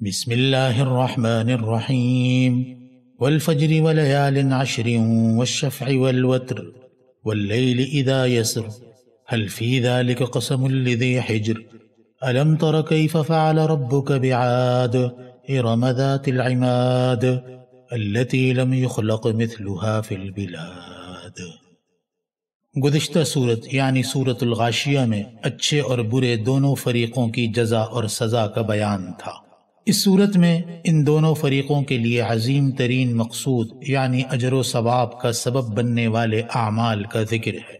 بسم اللہ الرحمن الرحیم والفجر وليال عشر والشفع والوتر واللیل اذا یسر هل فی ذلک قسم لذی حجر الم تر کیف فعل ربک بعاد ارم ذات العماد التي لم يخلق مثلها في البلاد۔ گزشتہ صورت یعنی سورۃ الغاشیہ میں اچھے اور برے دونوں فریقوں کی جزا اور سزا کا بیان تھا۔ اس صورت میں ان دونوں فریقوں کے لیے عظیم ترین مقصود یعنی اجر و ثواب کا سبب بننے والے اعمال کا ذکر ہے،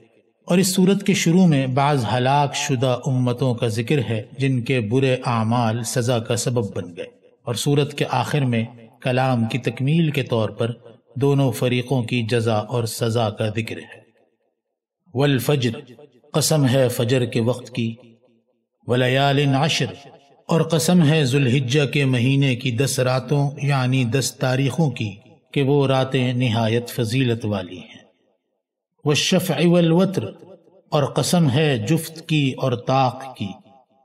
اور اس صورت کے شروع میں بعض ہلاک شدہ امتوں کا ذکر ہے جن کے برے اعمال سزا کا سبب بن گئے، اور صورت کے آخر میں کلام کی تکمیل کے طور پر دونوں فریقوں کی جزا اور سزا کا ذکر ہے۔ والفجر، قسم ہے فجر کے وقت کی، ولیال عشر، اور قسم ہے ذوالحجہ کے مہینے کی 10 راتوں یعنی 10 تاریخوں کی کہ وہ راتیں نہایت فضیلت والی ہیں۔ والشفع والوتر، اور قسم ہے جفت کی اور طاق کی۔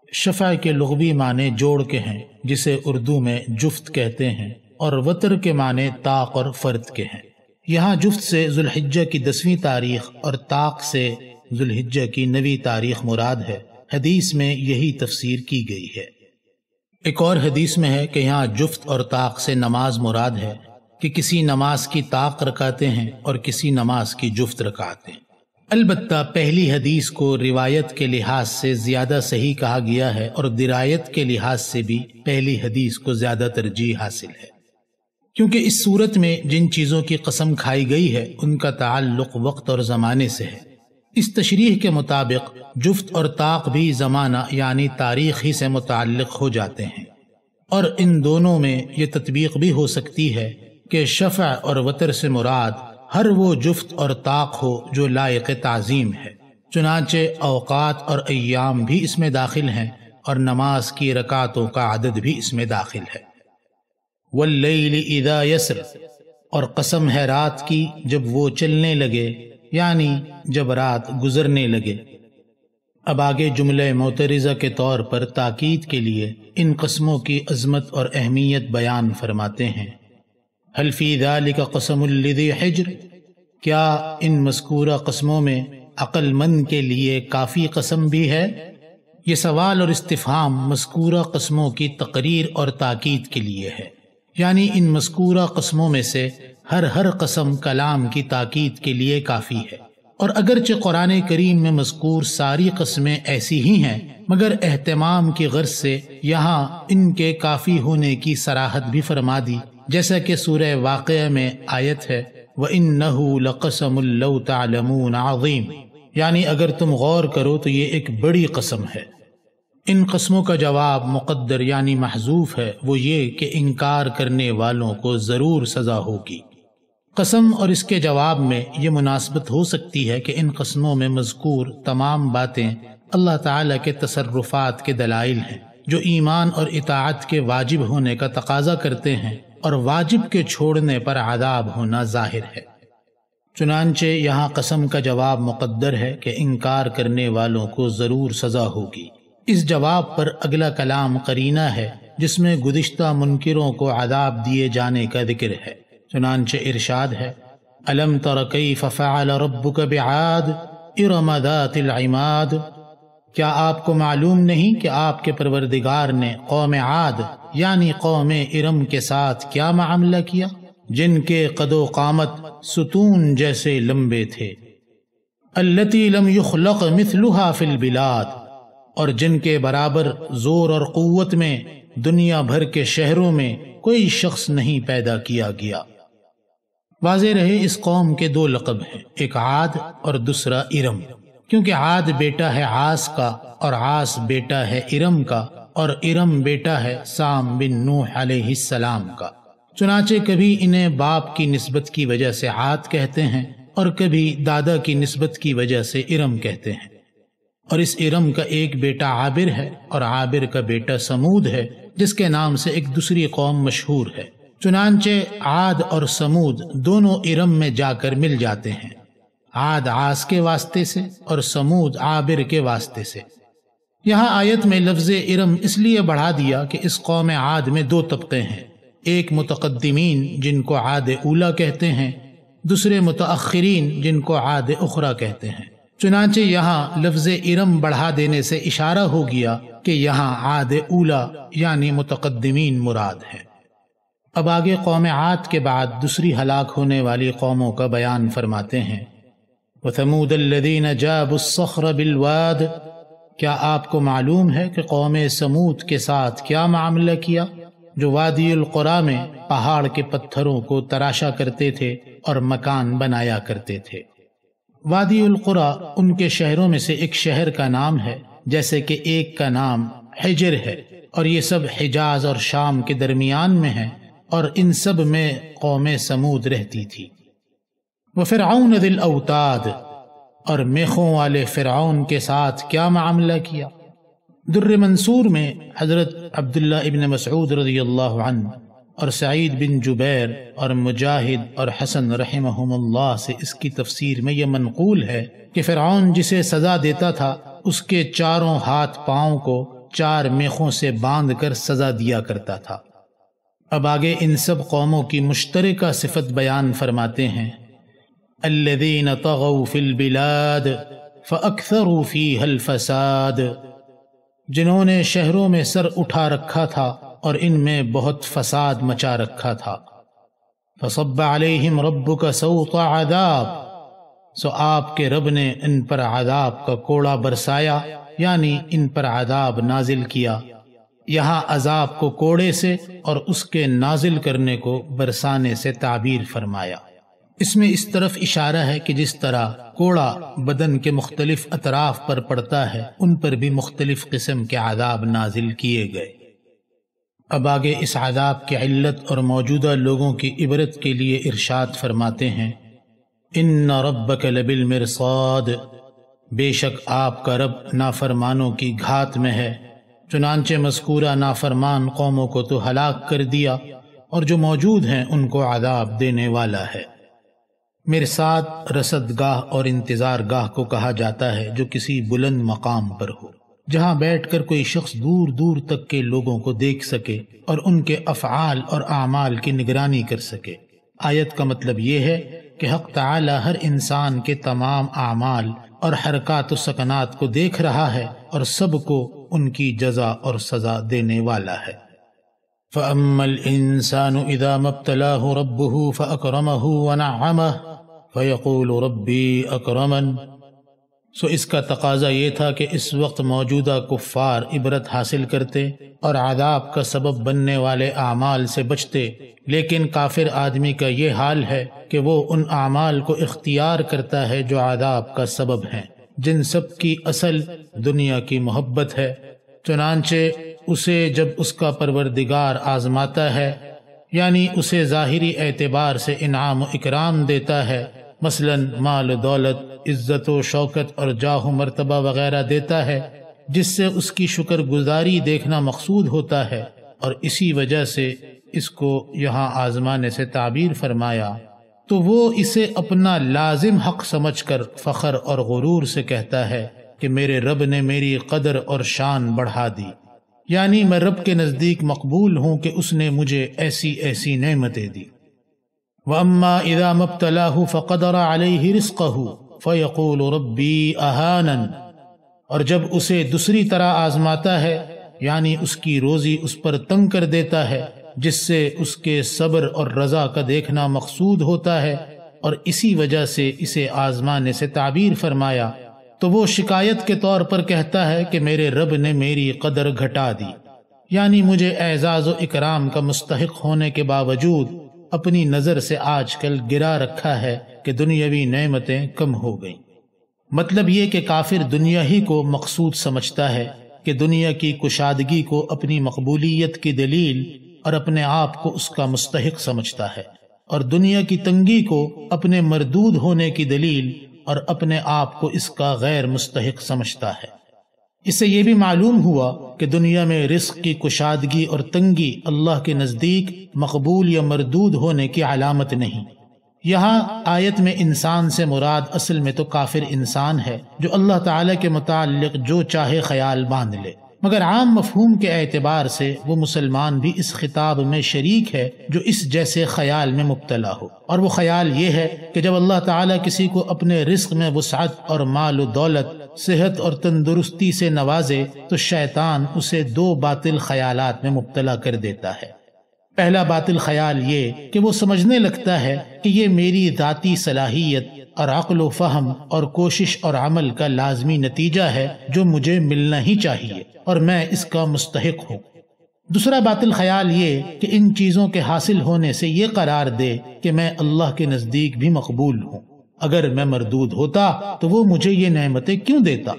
شفع کے لغوی معنی جوڑ کے ہیں جسے اردو میں جفت کہتے ہیں، اور وتر کے معنی طاق اور فرد کے ہیں۔ یہاں جفت سے ذوالحجہ کی 10ویں تاریخ اور طاق سے ذوالحجہ کی 9ویں تاریخ مراد ہے۔ حدیث میں یہی تفسیر کی گئی ہے۔ ایک اور حدیث میں ہے کہ یہاں جفت اور طاق سے نماز مراد ہے کہ کسی نماز کی طاق رکعتیں ہیں اور کسی نماز کی جفت رکعتیں۔ البتہ پہلی حدیث کو روایت کے لحاظ سے زیادہ صحیح کہا گیا ہے، اور درایت کے لحاظ سے بھی پہلی حدیث کو زیادہ ترجیح حاصل ہے، کیونکہ اس صورت میں جن چیزوں کی قسم کھائی گئی ہے ان کا تعلق وقت اور زمانے سے ہے۔ اس تشریح کے مطابق جفت اور طاق بھی زمانہ یعنی تاریخ ہی سے متعلق ہو جاتے ہیں، اور ان دونوں میں یہ تطبیق بھی ہو سکتی ہے کہ شفع اور وتر سے مراد ہر وہ جفت اور طاق ہو جو لائق تعظیم ہے، چنانچہ اوقات اور ایام بھی اس میں داخل ہیں، اور نماز کی رکعتوں کا عدد بھی اس میں داخل ہے۔ واللیل اذا یسر، اور قسم ہے رات کی جب وہ چلنے لگے یعنی جب رات گزرنے لگے۔ اب آگے جملہ معترضہ کے طور پر تاکید کے لیے ان قسموں کی عظمت اور اہمیت بیان فرماتے ہیں۔ هل فی ذلک قسم لذی حجر، کیا ان مذکورہ قسموں میں عقل مند کے لیے کافی قسم بھی ہے؟ یہ سوال اور استفہام مذکورہ قسموں کی تقریر اور تاکید کے لیے ہے، یعنی ان مذکورہ قسموں میں سے ہر قسم کلام کی تاکید کے لیے کافی ہے، اور اگرچہ قرآن کریم میں مذکور ساری قسمیں ایسی ہی ہیں، مگر اہتمام کی غرض سے یہاں ان کے کافی ہونے کی صراحت بھی فرما دی، جیسا کہ سورہ واقعہ میں آیت ہے وَإِنَّهُ لَقَسَمٌ لَوْ تَعْلَمُونَ عَظِيمٌ، یعنی اگر تم غور کرو تو یہ ایک بڑی قسم ہے۔ ان قسموں کا جواب مقدر یعنی محذوف ہے، وہ یہ کہ انکار کرنے والوں کو ضرور سزا ہوگی۔ قسم اور اس کے جواب میں یہ مناسبت ہو سکتی ہے کہ ان قسموں میں مذکور تمام باتیں اللہ تعالیٰ کے تصرفات کے دلائل ہیں جو ایمان اور اطاعت کے واجب ہونے کا تقاضا کرتے ہیں، اور واجب کے چھوڑنے پر عذاب ہونا ظاہر ہے۔ چنانچہ یہاں قسم کا جواب مقدر ہے کہ انکار کرنے والوں کو ضرور سزا ہوگی۔ اس جواب پر اگلا کلام قرینہ ہے جس میں گزشتہ منکروں کو عذاب دیے جانے کا ذکر ہے، چنانچہ ارشاد ہے الم تر کیف فعل ربک بعاد ارم ذات العماد، کیا آپ کو معلوم نہیں کہ آپ کے پروردگار نے قوم عاد یعنی قوم ارم کے ساتھ کیا معاملہ کیا، جن کے قد و قامت ستون جیسے لمبے تھے، التی لم یخلق مثلها فی البلاد، اور جن کے برابر زور اور قوت میں دنیا بھر کے شہروں میں کوئی شخص نہیں پیدا کیا گیا۔ واضح رہے اس قوم کے 2 لقب ہیں، ایک عاد اور دوسرا ارم، کیونکہ عاد بیٹا ہے عاص کا اور عاص بیٹا ہے ارم کا، اور ارم بیٹا ہے سام بن نوح علیہ السلام کا۔ چنانچہ کبھی انہیں باپ کی نسبت کی وجہ سے عاد کہتے ہیں اور کبھی دادا کی نسبت کی وجہ سے ارم کہتے ہیں، اور اس ارم کا ایک بیٹا عابر ہے اور عابر کا بیٹا سمود ہے جس کے نام سے ایک دوسری قوم مشہور ہے۔ چنانچہ عاد اور سمود دونوں ارم میں جا کر مل جاتے ہیں، عاد عاص کے واسطے سے اور سمود عابر کے واسطے سے۔ یہاں آیت میں لفظ ارم اس لیے بڑھا دیا کہ اس قوم عاد میں دو طبقے ہیں، ایک متقدمین جن کو عاد اولا کہتے ہیں، دوسرے متأخرین جن کو عاد اخرى کہتے ہیں۔ چنانچہ یہاں لفظ ارم بڑھا دینے سے اشارہ ہو گیا کہ یہاں عاد اولا یعنی متقدمین مراد ہے۔ اب آگے قوم عاد کے بعد دوسری ہلاک ہونے والی قوموں کا بیان فرماتے ہیں۔ وَثَمُودَ الَّذِينَ جَابُوا الصَّخْرَ بِالْوَادِ، کیا آپ کو معلوم ہے کہ قوم سمود کے ساتھ کیا معاملہ کیا، جو وادی القریٰ میں پہاڑ کے پتھروں کو تراشا کرتے تھے اور مکان بنایا کرتے تھے۔ وادی القریٰ ان کے شہروں میں سے ایک شہر کا نام ہے، جیسے کہ ایک کا نام حجر ہے، اور یہ سب حجاز اور شام کے درمیان میں ہیں، اور ان سب میں قوم سمود رہتی تھی۔ وفرعون ذی الاوتاد، اور میخوں والے فرعون کے ساتھ کیا معاملہ کیا۔ در منصور میں حضرت عبداللہ ابن مسعود رضی اللہ عنہ اور سعید بن جبیر اور مجاہد اور حسن رحمہم اللہ سے اس کی تفسیر میں یہ منقول ہے کہ فرعون جسے سزا دیتا تھا اس کے چاروں ہاتھ پاؤں کو 4 میخوں سے باندھ کر سزا دیا کرتا تھا۔ اب آگے ان سب قوموں کی مشترکہ صفت بیان فرماتے ہیں۔ الذین طغوا فی البلاد فاکثروا فیہا الفساد، جنہوں نے شہروں میں سر اٹھا رکھا تھا اور ان میں بہت فساد مچا رکھا تھا۔ فصب علیہم ربک سوط عذاب، سو آپ کے رب نے ان پر عذاب کا کوڑا برسایا، یعنی ان پر عذاب نازل کیا۔ یہاں عذاب کو کوڑے سے اور اس کے نازل کرنے کو برسانے سے تعبیر فرمایا۔ اس میں اس طرف اشارہ ہے کہ جس طرح کوڑا بدن کے مختلف اطراف پر پڑتا ہے، ان پر بھی مختلف قسم کے عذاب نازل کیے گئے۔ اب آگے اس عذاب کی علت اور موجودہ لوگوں کی عبرت کے لیے ارشاد فرماتے ہیں۔ ان ربک لبالمرصاد، بے شک آپ کا رب نافرمانوں کی گھات میں ہے۔ چنانچہ مذکورہ نافرمان قوموں کو تو ہلاک کر دیا، اور جو موجود ہیں ان کو عذاب دینے والا ہے۔ مرصاد رصد گاہ اور انتظار گاہ کو کہا جاتا ہے جو کسی بلند مقام پر ہو، جہاں بیٹھ کر کوئی شخص دور دور تک کے لوگوں کو دیکھ سکے اور ان کے افعال اور اعمال کی نگرانی کر سکے۔ آیت کا مطلب یہ ہے کہ حق تعالی ہر انسان کے تمام اعمال اور حرکات و سکنات کو دیکھ رہا ہے اور سب کو ان کی جزا اور سزا دینے والا ہے۔ فَأَمَّا الْإِنسَانُ إِذَا مَا ابْتَلَاهُ رَبُّهُ فَأَكْرَمَهُ وَنَعَّمَهُ فَيَقُولُ رَبِّي أَكْرَمَنِ، سو اس کا تقاضا یہ تھا کہ اس وقت موجودہ کفار عبرت حاصل کرتے اور عذاب کا سبب بننے والے اعمال سے بچتے، لیکن کافر آدمی کا یہ حال ہے کہ وہ ان اعمال کو اختیار کرتا ہے جو عذاب کا سبب ہیں، جن سب کی اصل دنیا کی محبت ہے۔ چنانچہ اسے جب اس کا پروردگار آزماتا ہے، یعنی اسے ظاہری اعتبار سے انعام و اکرام دیتا ہے، مثلا مال و دولت، عزت و شوکت اور جاہ و مرتبہ وغیرہ دیتا ہے، جس سے اس کی شکر گزاری دیکھنا مقصود ہوتا ہے، اور اسی وجہ سے اس کو یہاں آزمانے سے تعبیر فرمایا، تو وہ اسے اپنا لازم حق سمجھ کر فخر اور غرور سے کہتا ہے کہ میرے رب نے میری قدر اور شان بڑھا دی، یعنی میں رب کے نزدیک مقبول ہوں کہ اس نے مجھے ایسی ایسی نعمتیں دی۔ وَأَمَّا إِذَا مَا ابْتَلَاهُ فَقَدَرَ عَلَيْهِ رِزْقَهُ فَيَقُولُ رَبِّي أَهَانَنِ، اور جب اسے دوسری طرح آزماتا ہے، یعنی اس کی روزی اس پر تنگ کر دیتا ہے، جس سے اس کے صبر اور رضا کا دیکھنا مقصود ہوتا ہے، اور اسی وجہ سے اسے آزمانے سے تعبیر فرمایا، تو وہ شکایت کے طور پر کہتا ہے کہ میرے رب نے میری قدر گھٹا دی، یعنی مجھے اعزاز و اکرام کا مستحق ہونے کے باوجود اپنی نظر سے آج کل گرا رکھا ہے کہ دنیاوی نعمتیں کم ہو گئیں۔ مطلب یہ کہ کافر دنیا ہی کو مقصود سمجھتا ہے، کہ دنیا کی کشادگی کو اپنی مقبولیت کی دلیل اور اپنے آپ کو اس کا مستحق سمجھتا ہے، اور دنیا کی تنگی کو اپنے مردود ہونے کی دلیل اور اپنے آپ کو اس کا غیر مستحق سمجھتا ہے۔ اس سے یہ بھی معلوم ہوا کہ دنیا میں رزق کی کشادگی اور تنگی اللہ کے نزدیک مقبول یا مردود ہونے کی علامت نہیں، یہاں آیت میں انسان سے مراد اصل میں تو کافر انسان ہے جو اللہ تعالیٰ کے متعلق جو چاہے خیال باندھ لے، مگر عام مفہوم کے اعتبار سے وہ مسلمان بھی اس خطاب میں شریک ہے جو اس جیسے خیال میں مبتلا ہو، اور وہ خیال یہ ہے کہ جب اللہ تعالیٰ کسی کو اپنے رزق میں وسعت اور مال و دولت، صحت اور تندرستی سے نوازے تو شیطان اسے دو باطل خیالات میں مبتلا کر دیتا ہے۔ پہلا باطل خیال یہ کہ وہ سمجھنے لگتا ہے کہ یہ میری ذاتی صلاحیت اور عقل و فہم اور کوشش اور عمل کا لازمی نتیجہ ہے جو مجھے ملنا ہی چاہیے اور میں اس کا مستحق ہوں۔ دوسرا باطل خیال یہ کہ ان چیزوں کے حاصل ہونے سے یہ قرار دے کہ میں اللہ کے نزدیک بھی مقبول ہوں، اگر میں مردود ہوتا تو وہ مجھے یہ نعمتیں کیوں دیتا۔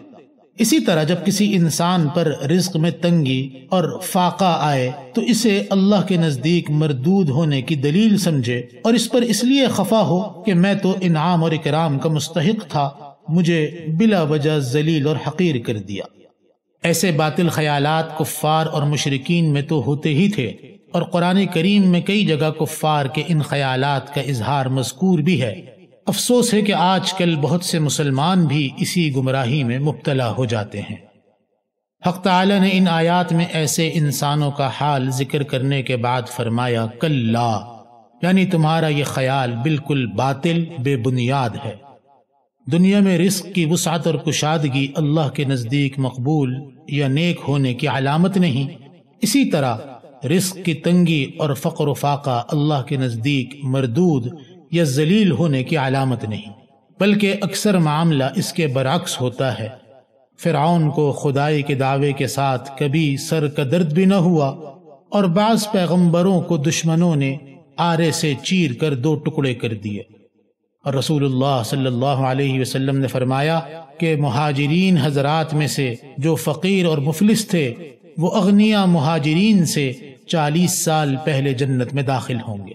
اسی طرح جب کسی انسان پر رزق میں تنگی اور فاقہ آئے تو اسے اللہ کے نزدیک مردود ہونے کی دلیل سمجھے اور اس پر اس لیے خفا ہو کہ میں تو انعام اور اکرام کا مستحق تھا، مجھے بلا وجہ ذلیل اور حقیر کر دیا۔ ایسے باطل خیالات کفار اور مشرکین میں تو ہوتے ہی تھے، اور قرآن کریم میں کئی جگہ کفار کے ان خیالات کا اظہار مذکور بھی ہے۔ افسوس ہے کہ آج کل بہت سے مسلمان بھی اسی گمراہی میں مبتلا ہو جاتے ہیں۔ حق تعالی نے ان آیات میں ایسے انسانوں کا حال ذکر کرنے کے بعد فرمایا کلا، یعنی تمہارا یہ خیال بالکل باطل، بے بنیاد ہے۔ دنیا میں رزق کی وسعت اور کشادگی اللہ کے نزدیک مقبول یا نیک ہونے کی علامت نہیں، اسی طرح رزق کی تنگی اور فقر و فاقہ اللہ کے نزدیک مردود یا ذلیل ہونے کی علامت نہیں، بلکہ اکثر معاملہ اس کے برعکس ہوتا ہے۔ فرعون کو خدائی کے دعوے کے ساتھ کبھی سر کا درد بھی نہ ہوا، اور بعض پیغمبروں کو دشمنوں نے آرے سے چیر کر دو ٹکڑے کر دیے، اور رسول اللہ صلی اللہ علیہ وسلم نے فرمایا کہ مہاجرین حضرات میں سے جو فقیر اور مفلس تھے وہ اغنیاء مہاجرین سے 40 سال پہلے جنت میں داخل ہوں گے۔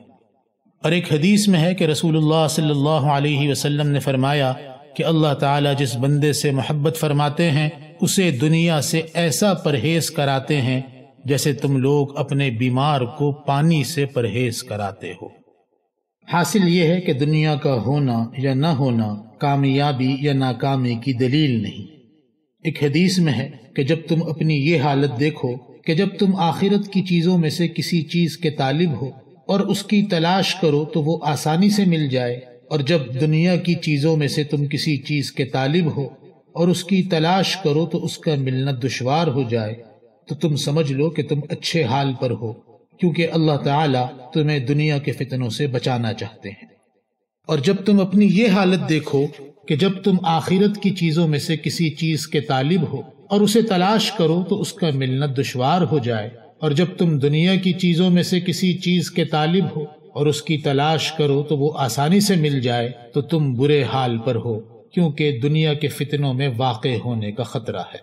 اور ایک حدیث میں ہے کہ رسول اللہ صلی اللہ علیہ وسلم نے فرمایا کہ اللہ تعالیٰ جس بندے سے محبت فرماتے ہیں اسے دنیا سے ایسا پرہیز کراتے ہیں جیسے تم لوگ اپنے بیمار کو پانی سے پرہیز کراتے ہو۔ حاصل یہ ہے کہ دنیا کا ہونا یا نہ ہونا کامیابی یا ناکامی کی دلیل نہیں۔ ایک حدیث میں ہے کہ جب تم اپنی یہ حالت دیکھو کہ جب تم آخرت کی چیزوں میں سے کسی چیز کے طالب ہو اور اس کی تلاش کرو تو وہ آسانی سے مل جائے، اور جب دنیا کی چیزوں میں سے تم کسی چیز کے طالب ہو اور اس کی تلاش کرو تو اس کا ملنا دشوار ہو جائے، تو تم سمجھ لو کہ تم اچھے حال پر ہو، کیونکہ اللہ تعالیٰ تمہیں دنیا کے فتنوں سے بچانا چاہتے ہیں۔ اور جب تم اپنی یہ حالت دیکھو کہ جب تم آخرت کی چیزوں میں سے کسی چیز کے طالب ہو اور اسے تلاش کرو تو اس کا ملنا دشوار ہو جائے، اور جب تم دنیا کی چیزوں میں سے کسی چیز کے طالب ہو اور اس کی تلاش کرو تو وہ آسانی سے مل جائے، تو تم برے حال پر ہو، کیونکہ دنیا کے فتنوں میں واقع ہونے کا خطرہ ہے۔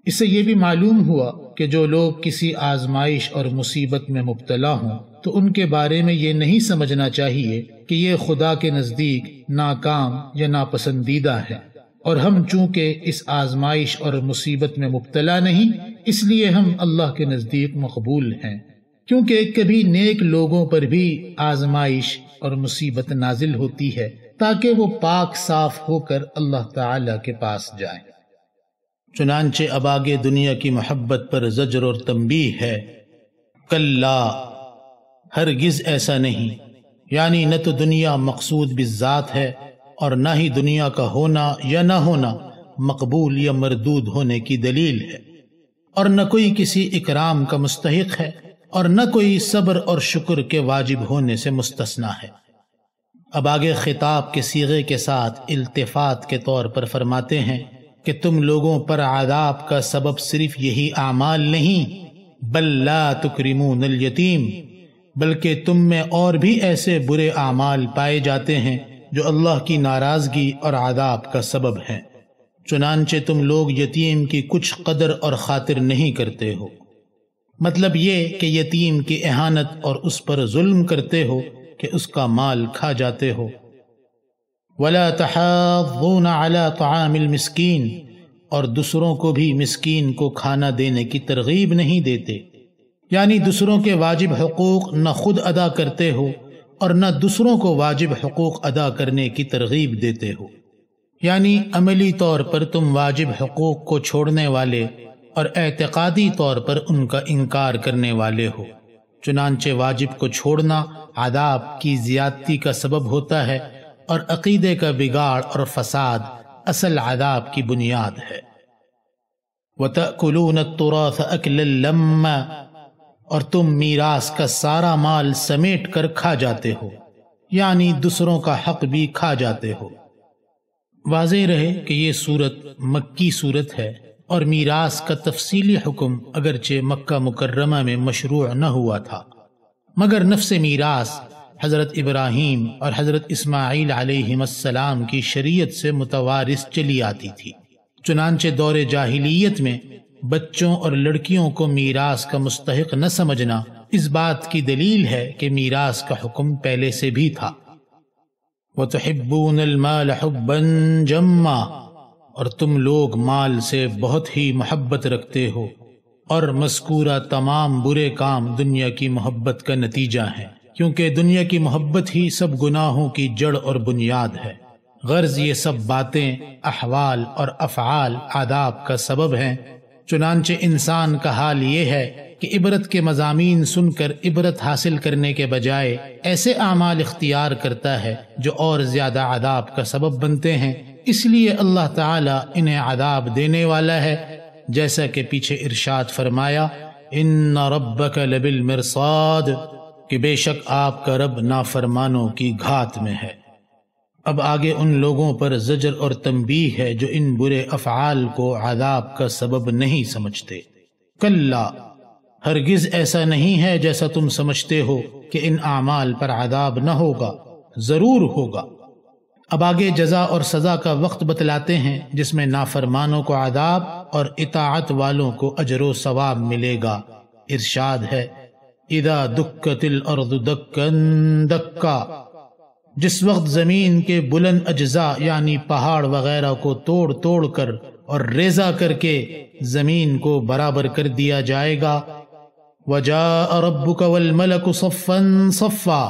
اس سے یہ بھی معلوم ہوا کہ جو لوگ کسی آزمائش اور مصیبت میں مبتلا ہوں تو ان کے بارے میں یہ نہیں سمجھنا چاہیے کہ یہ خدا کے نزدیک ناکام یا ناپسندیدہ ہے، اور ہم چونکہ اس آزمائش اور مصیبت میں مبتلا نہیں اس لیے ہم اللہ کے نزدیک مقبول ہیں، کیونکہ کبھی نیک لوگوں پر بھی آزمائش اور مصیبت نازل ہوتی ہے تاکہ وہ پاک صاف ہو کر اللہ تعالی کے پاس جائیں۔ چنانچہ اب آگے دنیا کی محبت پر زجر اور تنبیہ ہے۔ کلا، ہرگز ایسا نہیں، یعنی نہ تو دنیا مقصود بالذات ہے اور نہ ہی دنیا کا ہونا یا نہ ہونا مقبول یا مردود ہونے کی دلیل ہے، اور نہ کوئی کسی اکرام کا مستحق ہے اور نہ کوئی صبر اور شکر کے واجب ہونے سے مستثنا ہے۔ اب آگے خطاب کے صیغے کے ساتھ التفات کے طور پر فرماتے ہیں کہ تم لوگوں پر عذاب کا سبب صرف یہی اعمال نہیں، بل لا تکرمون الیتیم، بلکہ تم میں اور بھی ایسے برے اعمال پائے جاتے ہیں جو اللہ کی ناراضگی اور عذاب کا سبب ہیں، چنانچہ تم لوگ یتیم کی کچھ قدر اور خاطر نہیں کرتے ہو۔ مطلب یہ کہ یتیم کی اہانت اور اس پر ظلم کرتے ہو کہ اس کا مال کھا جاتے ہو۔ وَلَا تَحَاضُّونَ عَلَى طَعَامِ الْمِسْكِينِ، اور دوسروں کو بھی مسکین کو کھانا دینے کی ترغیب نہیں دیتے، یعنی دوسروں کے واجب حقوق نہ خود ادا کرتے ہو اور نہ دوسروں کو واجب حقوق ادا کرنے کی ترغیب دیتے ہو، یعنی عملی طور پر تم واجب حقوق کو چھوڑنے والے اور اعتقادی طور پر ان کا انکار کرنے والے ہو۔ چنانچہ واجب کو چھوڑنا عذاب کی زیادتی کا سبب ہوتا ہے، اور عقیدے کا بگاڑ اور فساد اصل عذاب کی بنیاد ہے۔ وَتَأْكُلُونَ التُّرَاثَ أَكْلًا لَمًّا، اور تم میراث کا سارا مال سمیٹ کر کھا جاتے ہو، یعنی دوسروں کا حق بھی کھا جاتے ہو۔ واضح رہے کہ یہ صورت مکی صورت ہے، اور میراث کا تفصیلی حکم اگرچہ مکہ مکرمہ میں مشروع نہ ہوا تھا، مگر نفس میراث حضرت ابراہیم اور حضرت اسماعیل علیہم السلام کی شریعت سے متوارث چلی آتی تھی۔ چنانچہ دور جاہلیت میں بچوں اور لڑکیوں کو میراث کا مستحق نہ سمجھنا اس بات کی دلیل ہے کہ میراث کا حکم پہلے سے بھی تھا۔ وَتُحِبُّونَ الْمَالَ حُبًّا جَمًّا، اور تم لوگ مال سے بہت ہی محبت رکھتے ہو، اور مذکورہ تمام برے کام دنیا کی محبت کا نتیجہ ہیں، کیونکہ دنیا کی محبت ہی سب گناہوں کی جڑ اور بنیاد ہے۔ غرض یہ سب باتیں، احوال اور افعال عذاب کا سبب ہیں۔ چنانچہ انسان کا حال یہ ہے کہ عبرت کے مضامین سن کر عبرت حاصل کرنے کے بجائے ایسے اعمال اختیار کرتا ہے جو اور زیادہ عذاب کا سبب بنتے ہیں، اس لیے اللہ تعالی انہیں عذاب دینے والا ہے، جیسا کہ پیچھے ارشاد فرمایا ان ربک لبالمرصاد، کہ بے شک آپ کا رب نافرمانوں کی گھات میں ہے۔ اب آگے ان لوگوں پر زجر اور تنبیہ ہے جو ان برے افعال کو عذاب کا سبب نہیں سمجھتے۔ کلا، ہرگز ایسا نہیں ہے جیسا تم سمجھتے ہو کہ ان اعمال پر عذاب نہ ہوگا، ضرور ہوگا۔ اب آگے جزا اور سزا کا وقت بتلاتے ہیں جس میں نافرمانوں کو عذاب اور اطاعت والوں کو اجر و ثواب ملے گا۔ ارشاد ہے اذا دکت الارض دکا دکا، جس وقت زمین کے بلند اجزاء یعنی پہاڑ وغیرہ کو توڑ توڑ کر اور ریزہ کر کے زمین کو برابر کر دیا جائے گا۔ وجاء ربک والملک صفا صفا،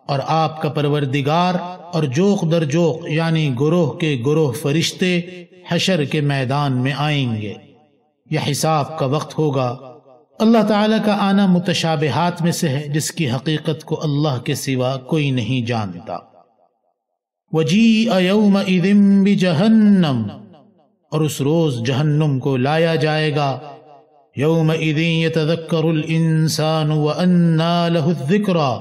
اور آپ کا پروردگار اور جوق در جوق یعنی گروہ کے گروہ فرشتے حشر کے میدان میں آئیں گے۔ یہ حساب کا وقت ہوگا۔ اللہ تعالیٰ کا آنا متشابہات میں سے ہے جس کی حقیقت کو اللہ کے سوا کوئی نہیں جانتا۔ وَجِيءَ يَوْمَئِذٍ بِجَهَنَّمَ، اور اس روز جہنم کو لایا جائے گا۔ يَوْمَئِذٍ يَتَذَكَّرُ الْإِنسَانُ وَأَنَّى لَهُ الذِّكْرَى،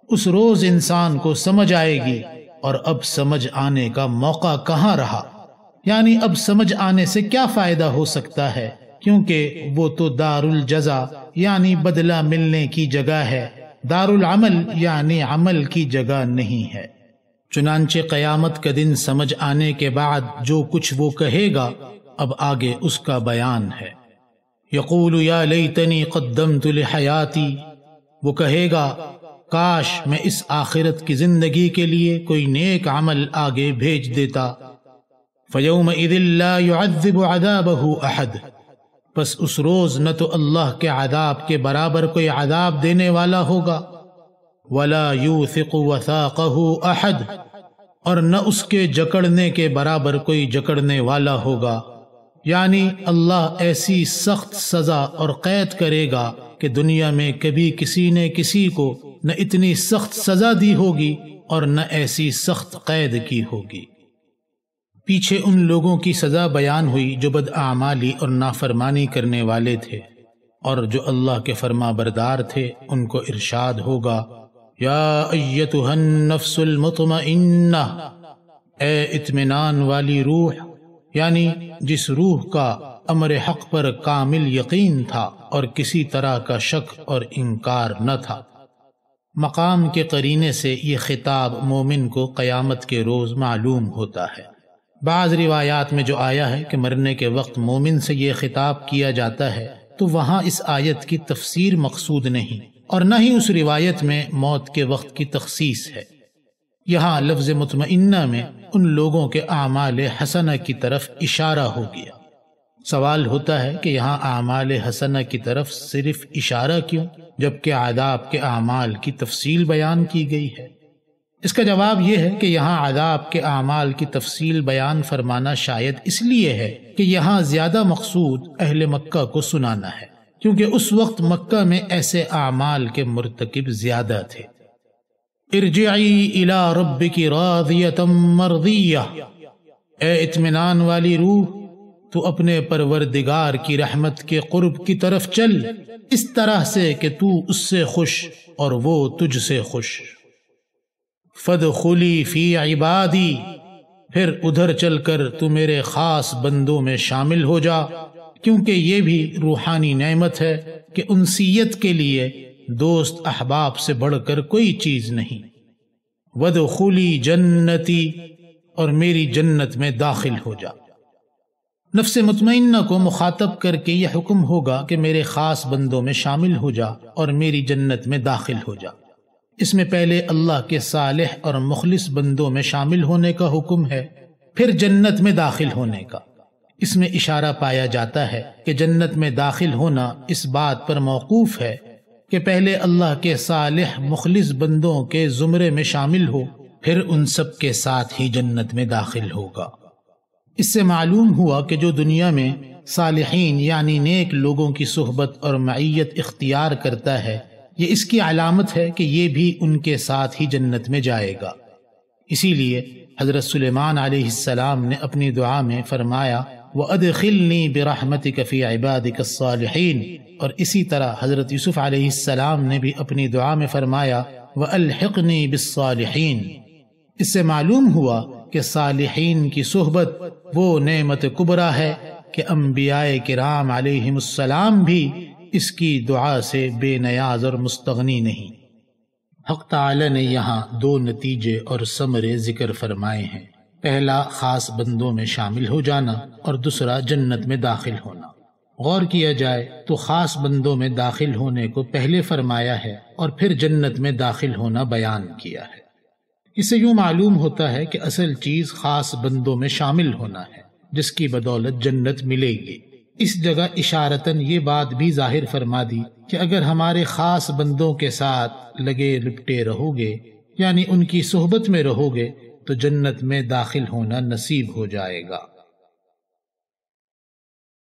اس روز انسان کو سمجھ آئے گی، اور اب سمجھ آنے کا موقع کہاں رہا، یعنی اب سمجھ آنے سے کیا فائدہ ہو سکتا ہے، کیونکہ وہ تو دار الجزا یعنی بدلہ ملنے کی جگہ ہے، دار العمل یعنی عمل کی جگہ نہیں ہے۔ چنانچہ قیامت کا دن سمجھ آنے کے بعد جو کچھ وہ کہے گا اب آگے اس کا بیان ہے۔ یقول یا لیتنی قدمت لحیاتی، وہ کہے گا کاش میں اس آخرت کی زندگی کے لیے کوئی نیک عمل آگے بھیج دیتا۔ فیومئذ لا يعذب عذابہ احد، پس اس روز نہ تو اللہ کے عذاب کے برابر کوئی عذاب دینے والا ہوگا، ولا یوثق وثاقہ احد، اور نہ اس کے جکڑنے کے برابر کوئی جکڑنے والا ہوگا، یعنی اللہ ایسی سخت سزا اور قید کرے گا کہ دنیا میں کبھی کسی نے کسی کو نہ اتنی سخت سزا دی ہوگی اور نہ ایسی سخت قید کی ہوگی۔ پیچھے ان لوگوں کی سزا بیان ہوئی جو بداعمالی اور نافرمانی کرنے والے تھے، اور جو اللہ کے فرما بردار تھے ان کو ارشاد ہوگا یا ایتھا النفس المطمئنہ، اے اطمینان والی روح، یعنی جس روح کا امر حق پر کامل یقین تھا اور کسی طرح کا شک اور انکار نہ تھا۔ مقام کے قرینے سے یہ خطاب مومن کو قیامت کے روز معلوم ہوتا ہے۔ بعض روایات میں جو آیا ہے کہ مرنے کے وقت مومن سے یہ خطاب کیا جاتا ہے تو وہاں اس آیت کی تفسیر مقصود نہیں، اور نہ ہی اس روایت میں موت کے وقت کی تخصیص ہے۔ یہاں لفظ مطمئنہ میں ان لوگوں کے اعمال حسنہ کی طرف اشارہ ہو گیا۔ سوال ہوتا ہے کہ یہاں اعمال حسنہ کی طرف صرف اشارہ کیوں؟ جبکہ عذاب کے اعمال کی تفصیل بیان کی گئی ہے؟ اس کا جواب یہ ہے کہ یہاں عذاب کے اعمال کی تفصیل بیان فرمانا شاید اس لیے ہے کہ یہاں زیادہ مقصود اہل مکہ کو سنانا ہے، کیونکہ اس وقت مکہ میں ایسے اعمال کے مرتکب زیادہ تھے۔ ارجعی الی ربک راضیۃ مرضیہ، اے اطمینان والی روح، تو اپنے پروردگار کی رحمت کے قرب کی طرف چل، اس طرح سے کہ تو اس سے خوش اور وہ تجھ سے خوش۔ فادخلی فی عبادی، پھر ادھر چل کر تو میرے خاص بندوں میں شامل ہو جا، کیونکہ یہ بھی روحانی نعمت ہے کہ انسیت کے لیے دوست احباب سے بڑھ کر کوئی چیز نہیں۔ وادخلی جنتی، اور میری جنت میں داخل ہو جا۔ نفس مطمئنہ کو مخاطب کر کے یہ حکم ہوگا کہ میرے خاص بندوں میں شامل ہو جا اور میری جنت میں داخل ہو جا۔ اس میں پہلے اللہ کے صالح اور مخلص بندوں میں شامل ہونے کا حکم ہے، پھر جنت میں داخل ہونے کا۔ اس میں اشارہ پایا جاتا ہے کہ جنت میں داخل ہونا اس بات پر موقوف ہے کہ پہلے اللہ کے صالح مخلص بندوں کے زمرے میں شامل ہو، پھر ان سب کے ساتھ ہی جنت میں داخل ہوگا۔ اس سے معلوم ہوا کہ جو دنیا میں صالحین یعنی نیک لوگوں کی صحبت اور معیت اختیار کرتا ہے، یہ اس کی علامت ہے کہ یہ بھی ان کے ساتھ ہی جنت میں جائے گا۔ اسی لیے حضرت سلیمان علیہ السلام نے اپنی دعا میں فرمایا وَأَدْخِلْنِي بِرَحْمَتِكَ فِي عِبَادِكَ الصَّالِحِينَ، اور اسی طرح حضرت یوسف علیہ السلام نے بھی اپنی دعا میں فرمایا وَأَلْحِقْنِي بِالصَّالِحِينَ۔ اس سے معلوم ہوا کہ صالحین کی صحبت وہ نعمت کبریٰ ہے کہ انبیاء کرام علیہم السلام بھی اس کی دعا سے بے نیاز اور مستغنی نہیں۔ حق تعالی نے یہاں دو نتیجے اور ثمرے ذکر فرمائے ہیں، پہلا خاص بندوں میں شامل ہو جانا اور دوسرا جنت میں داخل ہونا۔ غور کیا جائے تو خاص بندوں میں داخل ہونے کو پہلے فرمایا ہے اور پھر جنت میں داخل ہونا بیان کیا ہے۔ اس سے یوں معلوم ہوتا ہے کہ اصل چیز خاص بندوں میں شامل ہونا ہے، جس کی بدولت جنت ملے گی۔ اس جگہ اشارتاً یہ بات بھی ظاہر فرما دی کہ اگر ہمارے خاص بندوں کے ساتھ لگے لپٹے رہو گے، یعنی ان کی صحبت میں رہو گے، تو جنت میں داخل ہونا نصیب ہو جائے گا۔